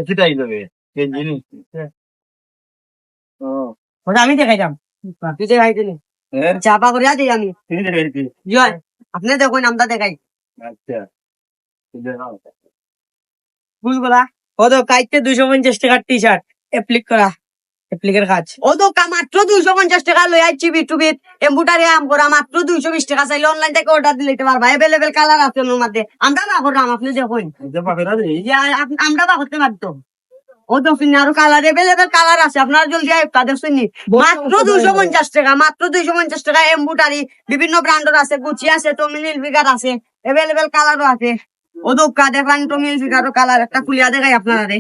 সেটাই যাবে জিনিস আমি দেখাইতাম তুই দেখাই দিলি চাপা করে দিই আমি জয় আপনি দেখুন আমরা দেখাই আচ্ছা বুঝবলা ও তো কাইতে 250 টাকার টি শার্ট অ্যাপ্লিক করা অ্যাপ্লিকের কাজ ও তো মাত্র 250 টাকা লই আইছি বিটুবিট এমবুটারি আম করা মাত্র 220 টাকা চাইলে অনলাইন থেকে অর্ডার দিলে পারবা अवेलेबल কালার আছে ওর মধ্যে আমরা না করলাম আপনি দেখুন আমরা বা করতে পারতো ও তো ফিন আরো কালার अवेलेबल কালার আছে আপনারা জলদি আই তাদের শুনি মাত্র 250 টাকা মাত্র 250 টাকা এমবুটারি বিভিন্ন ব্র্যান্ডের আছে গুচি আছে টমি হিলফিগার আছে अवेलेबल কালারও আছে ও তো দেখলাম টমি হিলফিগারও কালার একটা খুলিয়া দেখাই আপনারা রে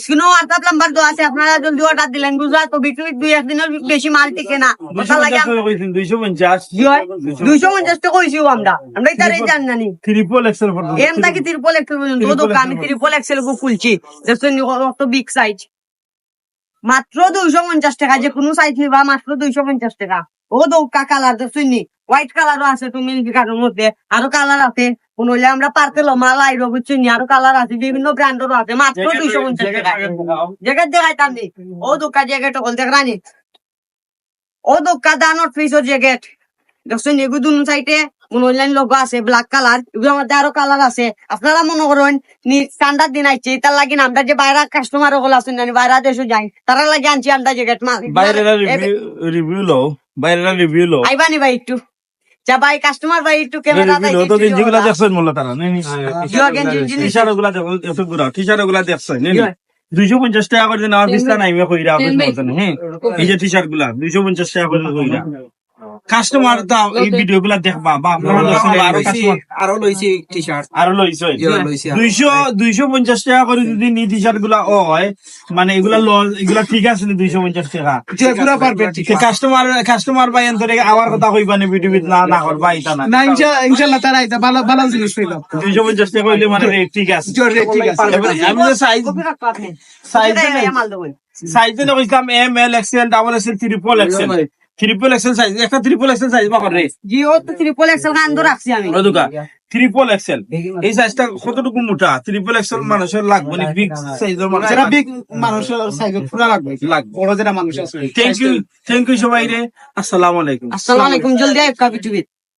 স্ক্রিনও WhatsApp নাম্বার দেওয়া আছে আপনারা জলদি অর্ডার দিলেন বুঝলা তো বিটু 2-1 দিনের বেশি মাল টিকে না কথা লাগে 250 টাকা কইছিও আমরা তারে জানি ট্রিপল এক্সেল এম থাকি ট্রিপল এক্সেল পর্যন্ত তো আমি ট্রিপল এক্সেল কো খুলছি দেখছেন কত বিগ সাইজ মাত্র 250 টাকা যে কোনো সাইজ নিবা মাত্র 250 টাকা ও দৌকা কালার দেখছেন নি হোয়াইট কালারও আছে তুমি কালারের মধ্যে আরো কালার আছে কোন হইলে আমরা পার্কেল মাল আইরো বুঝছেন নি আরো কালার আছে বিভিন্ন ব্র্যান্ডেরও আছে মাত্র 250 টাকা জ্যাকেট দেখাইতাম নি ও দৌকা জ্যাকেট হল দেখরানি ও দৌকা দানর ফিসর জ্যাকেট দেখছেন এগুলো দুনো সাইডে অনলাইন লোগো আছে ব্ল্যাক কালার এগুলো আমাদের আরো কালার আছে আপনারা মনে করেন ঠান্ডার দিন আইছে তার লাগি আমরা যে বাইরে কাস্টমার ওগুলো আছেন না বাইরে দেশে যাই তারা লাগি আনছি আমরা জ্যাকেট মাল বাইরেরা রিভিউ লো আইবানি ভাই একটু যা ভাই কাস্টমার ভাই একটু ক্যামেরা দাই তো গেঞ্জিগুলা দেখছেন মোল্লা তারা টি-শার্টগুলা এতগুলা টি-শার্টগুলা দেখছেন 250 টাকা করে দিন আমার বিস্তার নাই আমি কইরা আপনি বলছেন হ্যাঁ এই যে টি-শার্ট গুলা 250 টাকা করে কইরা কাস্টমার তো এই ভিডিও গুলা দেখবা বা আরো লইছি টি-শার্ট আরো লইছে 250 টাকা করে যদি নি টি-শার্ট গুলা হয় মানে এগুলা এগুলা ঠিক আছে 250 টাকা পুরো পারফেক্ট কাস্টমার ভাই এন্তরে আবার কথা কইবা না ভিডিও না করবা এটা না না ইনশাআল্লাহ তারা এটা ভালো ভালো জিনিস পেলো 250 টাকা হইলে মানে ঠিক আছে ঠিক আছে আমি তো সাইজ না কইতাম M L XL double XL triple XL triple XL size একটা ট্রিপল এক্সেল সাইজ বা করে জি ও তো ট্রিপল এক্সেল কান্দ রাখছি আমি ওদুকা ট্রিপল এক্সেল এই সাইজটা কতটুকু মোটা ট্রিপল এক্সেল মানুষের লাগবে না বিগ সাইজের মানুষের বিগ মানুষের সাইজ পুরো লাগবে বড় যেটা মানুষ আছে থ্যাংক ইউ সবাই রে আসসালামু আলাইকুম জলদি আইব কাপি টুবিট